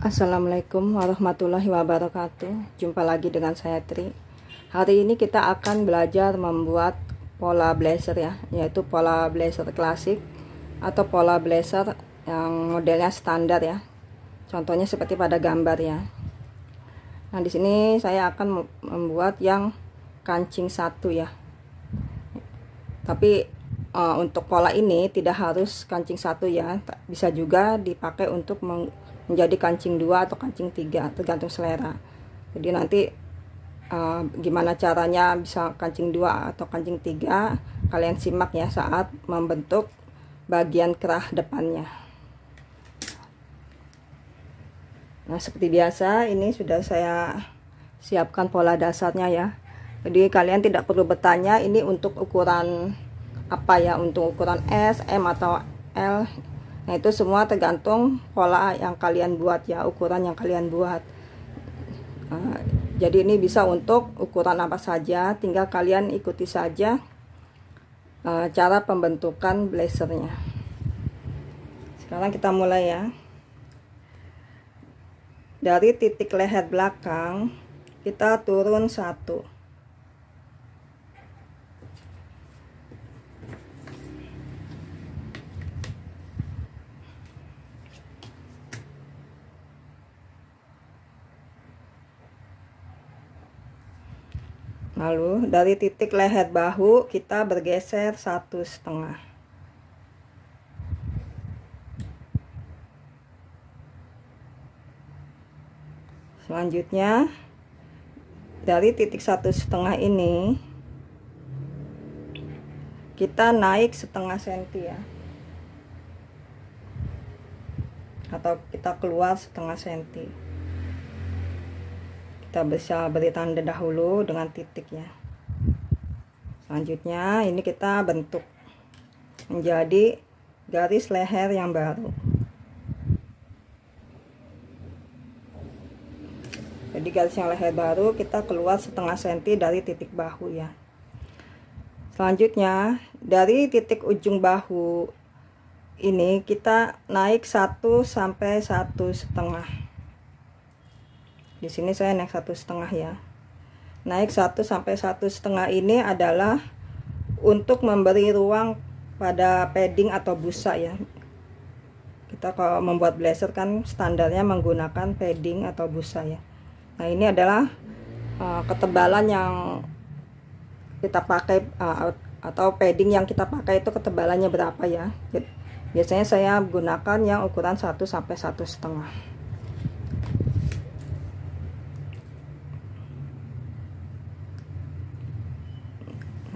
Assalamualaikum warahmatullahi wabarakatuh. Jumpa lagi dengan saya Tri. Hari ini kita akan belajar membuat pola blazer ya, yaitu pola blazer klasik atau pola blazer yang modelnya standar ya. Contohnya seperti pada gambar ya. Nah, di sini saya akan membuat yang kancing satu ya. Tapi untuk pola ini tidak harus kancing satu ya, bisa juga dipakai untuk menjadi kancing 2 atau kancing 3, tergantung selera. Jadi nanti gimana caranya bisa kancing 2 atau kancing 3, kalian simak ya saat membentuk bagian kerah depannya. Nah, seperti biasa ini sudah saya siapkan pola dasarnya ya. Jadi kalian tidak perlu bertanya ini untuk ukuran apa ya, untuk ukuran S, M atau L. Nah, itu semua tergantung pola yang kalian buat ya, ukuran yang kalian buat. Jadi ini bisa untuk ukuran apa saja, tinggal kalian ikuti saja cara pembentukan blazernya. Sekarang kita mulai ya. Dari titik leher belakang kita turun 1. Lalu dari titik leher bahu kita bergeser 1,5. Selanjutnya dari titik 1,5 ini kita naik 0,5 senti ya, atau kita keluar 0,5 senti. Kita bisa beri tanda dahulu dengan titik ya. Selanjutnya ini kita bentuk menjadi garis leher yang baru. Jadi garis yang leher baru kita keluar 0,5 senti dari titik bahu ya. Selanjutnya dari titik ujung bahu ini kita naik 1 sampai 1,5. Di sini saya naik 1,5 ya. Naik 1 sampai 1,5 ini adalah untuk memberi ruang pada padding atau busa ya. Kita kalau membuat blazer kan standarnya menggunakan padding atau busa ya. Nah, ini adalah ketebalan yang kita pakai atau padding yang kita pakai itu ketebalannya berapa ya. Biasanya saya gunakan yang ukuran 1 sampai 1,5.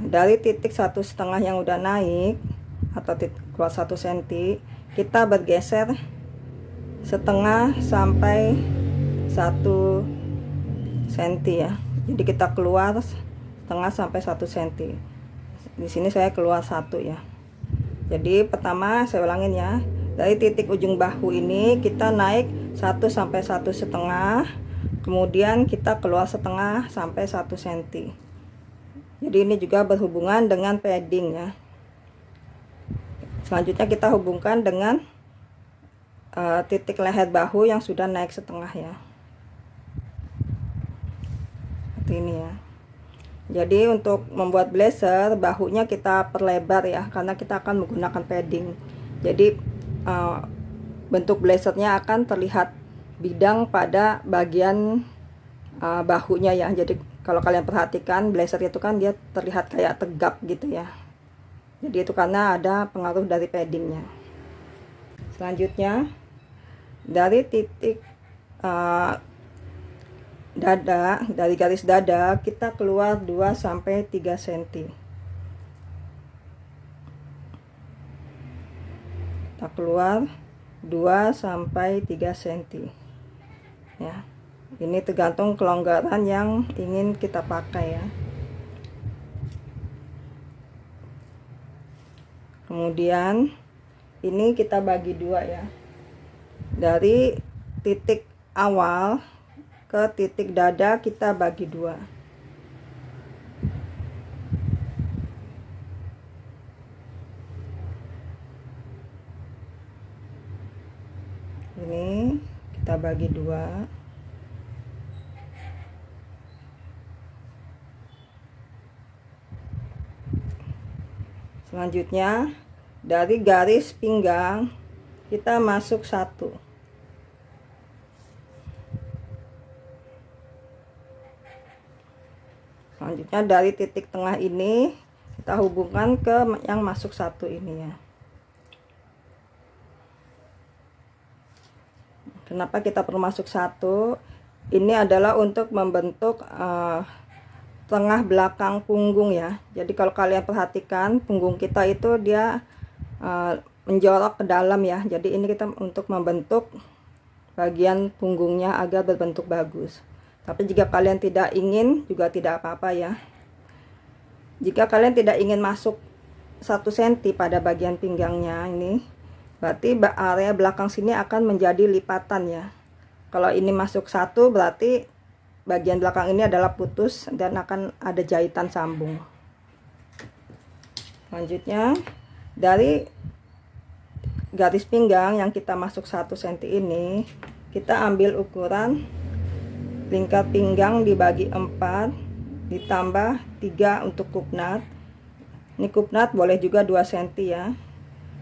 Dari titik 1,5 yang udah naik atau keluar 1 cm, kita bergeser 0,5 sampai 1 cm ya. Jadi kita keluar 0,5 sampai 1 cm. Di sini saya keluar 1 ya. Jadi pertama saya ulangin ya. Dari titik ujung bahu ini kita naik 1 sampai 1,5, kemudian kita keluar 0,5 sampai 1 cm. Jadi ini juga berhubungan dengan padding ya. Selanjutnya kita hubungkan dengan titik leher bahu yang sudah naik 0,5 ya. Seperti ini ya. Jadi untuk membuat blazer bahunya kita perlebar ya, karena kita akan menggunakan padding. Jadi bentuk blazernya akan terlihat bidang pada bagian bahunya ya. Jadi kalau kalian perhatikan blazer itu kan dia terlihat kayak tegap gitu ya. Jadi itu karena ada pengaruh dari paddingnya. Selanjutnya dari titik dada, dari garis dada kita keluar 2 sampai 3 cm. Kita keluar 2 sampai 3 cm. Ya. Ini tergantung kelonggaran yang ingin kita pakai ya. Kemudian ini kita bagi 2 ya. Dari titik awal ke titik dada kita bagi 2. Ini kita bagi 2. Selanjutnya dari garis pinggang kita masuk 1. Selanjutnya dari titik tengah ini kita hubungkan ke yang masuk 1 ini ya. Kenapa kita perlu masuk 1? Ini adalah untuk membentuk tengah belakang punggung ya. Jadi kalau kalian perhatikan punggung kita itu dia menjorok ke dalam ya. Jadi ini kita untuk membentuk bagian punggungnya agar berbentuk bagus. Tapi jika kalian tidak ingin juga tidak apa-apa ya. Jika kalian tidak ingin masuk 1 cm pada bagian pinggangnya ini, berarti area belakang sini akan menjadi lipatan ya. Kalau ini masuk 1 berarti bagian belakang ini adalah putus dan akan ada jahitan sambung. Selanjutnya dari garis pinggang yang kita masuk 1 cm ini, kita ambil ukuran lingkar pinggang dibagi 4 ditambah 3 untuk kupnat. Ini kupnat boleh juga 2 cm ya.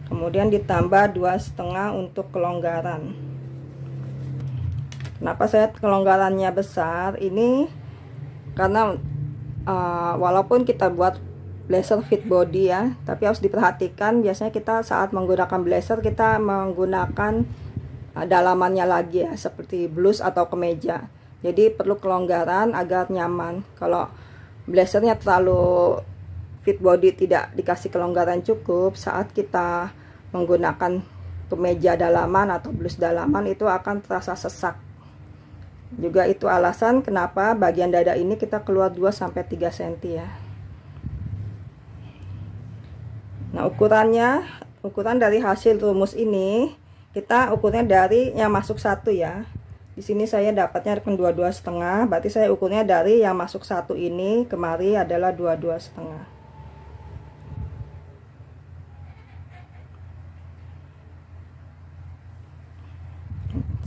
Kemudian ditambah 2,5 untuk kelonggaran. Kenapa saya kelonggarannya besar? Ini karena walaupun kita buat blazer fit body ya, tapi harus diperhatikan biasanya kita saat menggunakan blazer kita menggunakan dalamannya lagi ya, seperti blus atau kemeja. Jadi perlu kelonggaran agar nyaman. Kalau blazernya terlalu fit body tidak dikasih kelonggaran cukup, saat kita menggunakan kemeja dalaman atau blus dalaman itu akan terasa sesak. Juga itu alasan kenapa bagian dada ini kita keluar 2-3 cm ya. Nah, ukuran dari hasil rumus ini kita ukurnya dari yang masuk 1 ya. Di sini saya dapatnya 22,5, berarti saya ukurnya dari yang masuk 1 ini kemari adalah 22,5.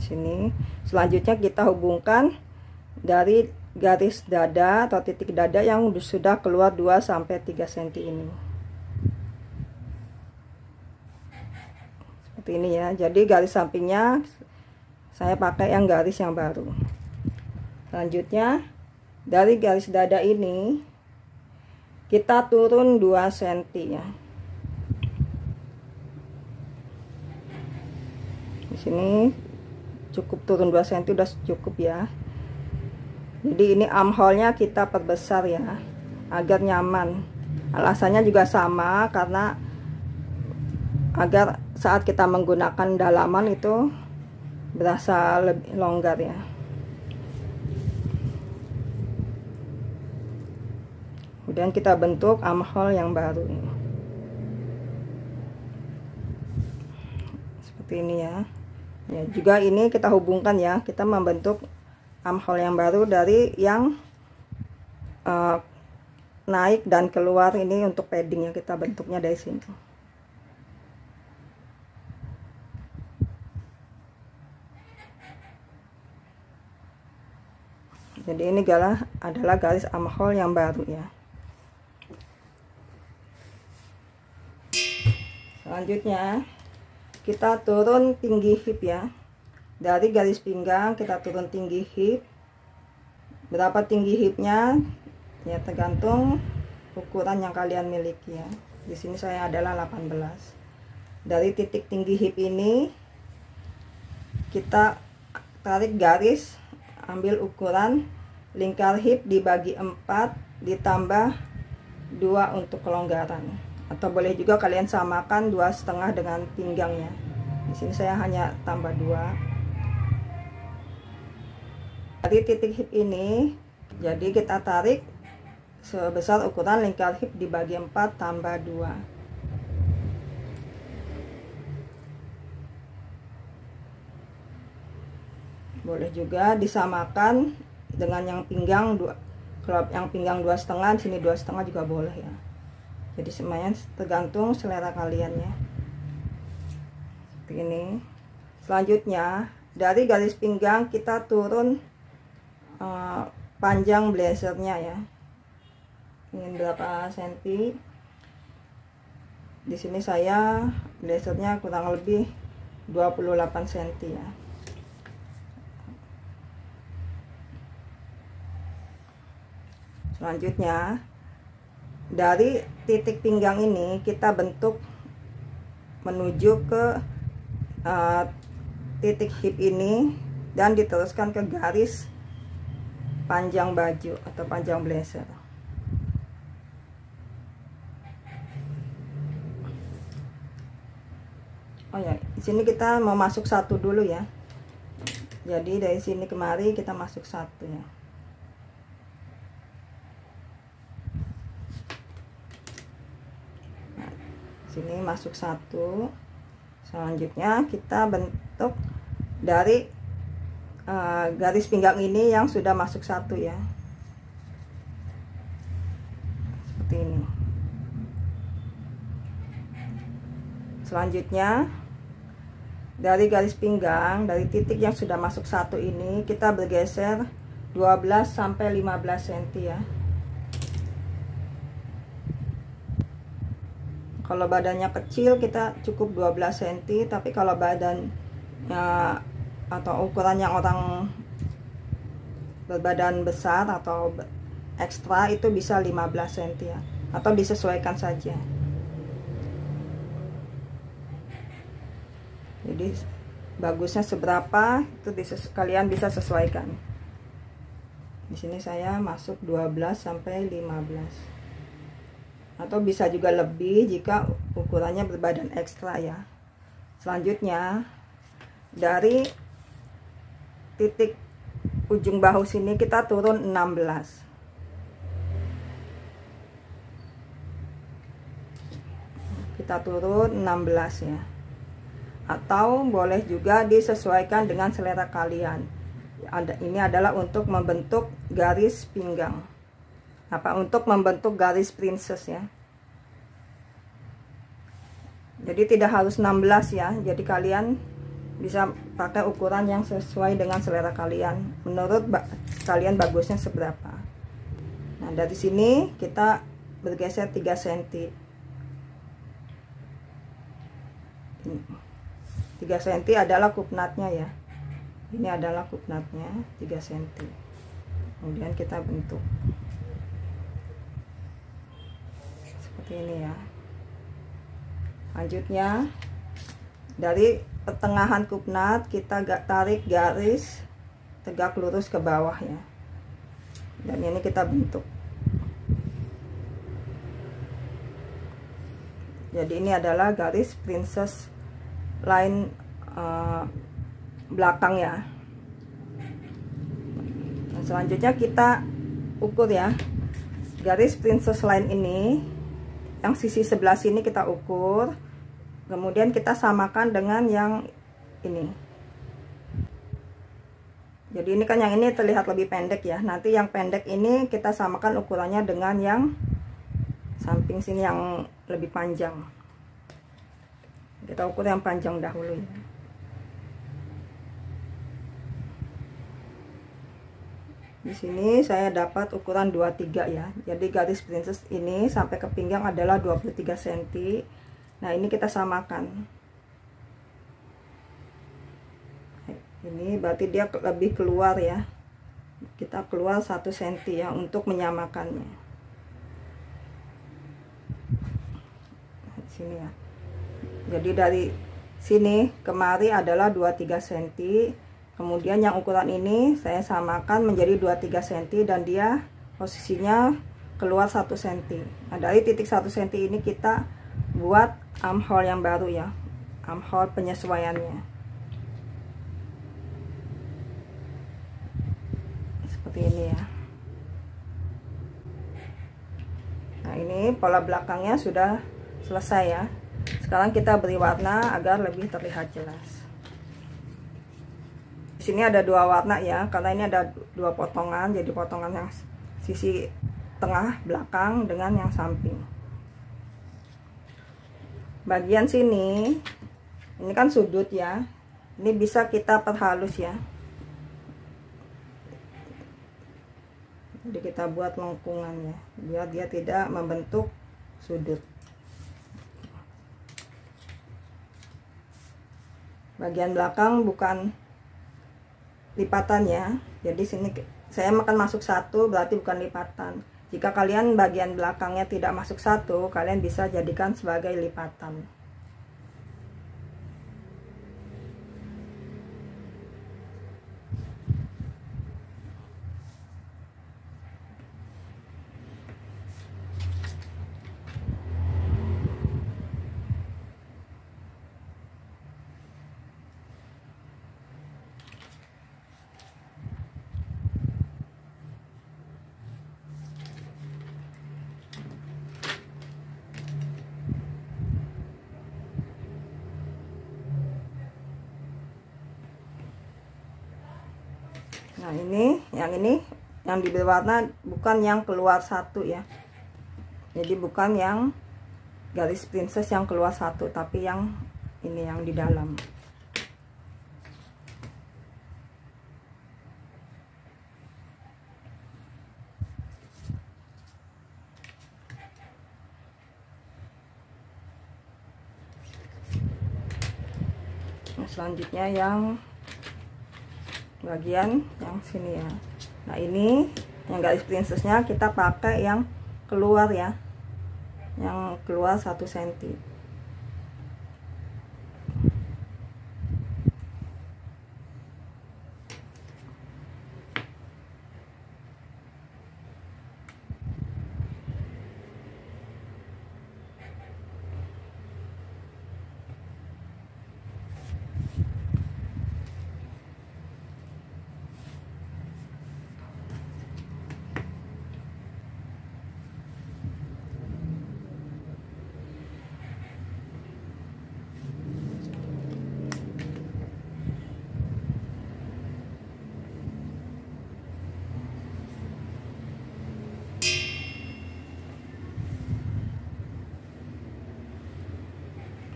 Sini selanjutnya kita hubungkan dari garis dada atau titik dada yang sudah keluar 2-3 cm ini. Seperti ini ya. Jadi garis sampingnya saya pakai yang garis yang baru. Selanjutnya dari garis dada ini kita turun 2 cm ya. Di sini cukup turun 2 cm udah cukup ya. Jadi ini armhole-nya kita perbesar ya agar nyaman. Alasannya juga sama karena agar saat kita menggunakan dalaman itu berasa lebih longgar ya. Kemudian kita bentuk armhole yang baru ini. Seperti ini ya. Ya, juga ini kita hubungkan ya, kita membentuk armhole yang baru dari yang naik dan keluar ini untuk padding yang kita bentuknya dari sini. Jadi ini adalah garis armhole yang baru ya. Selanjutnya kita turun tinggi hip ya. Dari garis pinggang kita turun tinggi hip. Berapa tinggi hipnya ya tergantung ukuran yang kalian miliki ya. Di sini saya adalah 18. Dari titik tinggi hip ini kita tarik garis, ambil ukuran lingkar hip dibagi 4 ditambah 2 untuk kelonggaran. Atau boleh juga kalian samakan 2,5 dengan pinggangnya. Di sini saya hanya tambah 2. Dari titik hip ini, jadi kita tarik sebesar ukuran lingkar hip dibagi 4 tambah 2. Boleh juga disamakan dengan yang pinggang 2. Kalau yang pinggang 2,5, sini 2,5 juga boleh ya. Jadi semuanya tergantung selera kalian ya. Seperti ini. Selanjutnya dari garis pinggang kita turun panjang blazernya ya. Ingin berapa senti? Di sini saya blazernya kurang lebih 28 cm ya. Selanjutnya dari titik pinggang ini kita bentuk menuju ke titik hip ini dan diteruskan ke garis panjang baju atau panjang blazer. Oh ya, di sini kita mau masuk satu dulu ya. Jadi dari sini kemari kita masuk satu ya. Sini masuk satu. Selanjutnya kita bentuk dari garis pinggang ini yang sudah masuk satu ya, seperti ini. Selanjutnya dari garis pinggang, dari titik yang sudah masuk satu ini kita bergeser 12 sampai 15 cm ya. Kalau badannya kecil kita cukup 12 cm, tapi kalau badannya atau ukurannya orang berbadan besar atau ekstra itu bisa 15 cm ya, atau disesuaikan saja. Jadi bagusnya seberapa itu kalian bisa sesuaikan. Di sini saya masuk 12 sampai 15. Atau bisa juga lebih jika ukurannya berbadan ekstra ya. Selanjutnya dari titik ujung bahu sini kita turun 16. Kita turun 16 ya. Atau boleh juga disesuaikan dengan selera kalian. Ini adalah untuk membentuk garis pinggang. Untuk membentuk garis princess ya. Jadi tidak harus 16 ya. Jadi kalian bisa pakai ukuran yang sesuai dengan selera kalian. Menurut kalian bagusnya seberapa. Nah, dari sini kita bergeser 3 cm. 3 cm adalah kupnatnya ya. Ini adalah kupnatnya 3 cm. Kemudian kita bentuk ini ya. Selanjutnya dari pertengahan kupnat kita tarik garis tegak lurus ke bawah ya, dan ini kita bentuk. Jadi ini adalah garis princess line belakang ya. Nah, selanjutnya kita ukur ya, garis princess line ini yang sisi sebelah sini kita ukur, kemudian kita samakan dengan yang ini. Jadi ini kan yang ini terlihat lebih pendek ya, nanti yang pendek ini kita samakan ukurannya dengan yang samping sini yang lebih panjang. Kita ukur yang panjang dahulu ya. Di sini saya dapat ukuran 23 ya. Jadi garis princess ini sampai ke pinggang adalah 23 cm. Nah, ini kita samakan. Ini berarti dia lebih keluar ya. Kita keluar 1 cm ya untuk menyamakannya. Sini ya. Jadi dari sini kemari adalah 23 cm. Kemudian yang ukuran ini saya samakan menjadi 23 cm dan dia posisinya keluar 1 cm. Nah, dari titik 1 cm ini kita buat armhole yang baru ya, armhole penyesuaiannya. Seperti ini ya. Nah, ini pola belakangnya sudah selesai ya. Sekarang kita beri warna agar lebih terlihat jelas. Di sini ada 2 warna ya, karena ini ada 2 potongan, jadi potongan yang sisi tengah belakang dengan yang samping. Bagian sini ini kan sudut ya, Ini bisa kita perhalus ya. Jadi kita buat lengkungannya biar dia tidak membentuk sudut. Bagian belakang bukan lipatan ya. Jadi sini saya akan masuk satu, berarti bukan lipatan. Jika kalian bagian belakangnya tidak masuk satu, kalian bisa jadikan sebagai lipatan. Nah ini yang diberi warna bukan yang keluar satu ya. Jadi bukan yang garis princess yang keluar satu, tapi yang ini yang di dalam. Nah, selanjutnya yang bagian yang sini ya. Nah ini yang garis princessnya kita pakai yang keluar ya, yang keluar 1 cm.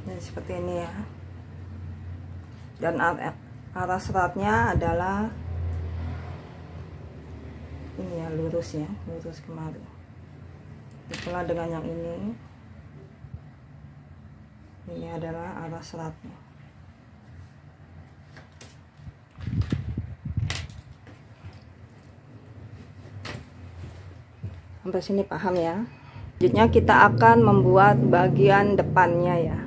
Dan seperti ini ya. Dan arah seratnya adalah ini ya, lurus ya, lurus kemari. Setelah dengan yang ini adalah arah seratnya. Sampai sini paham ya. Selanjutnya kita akan membuat bagian depannya ya.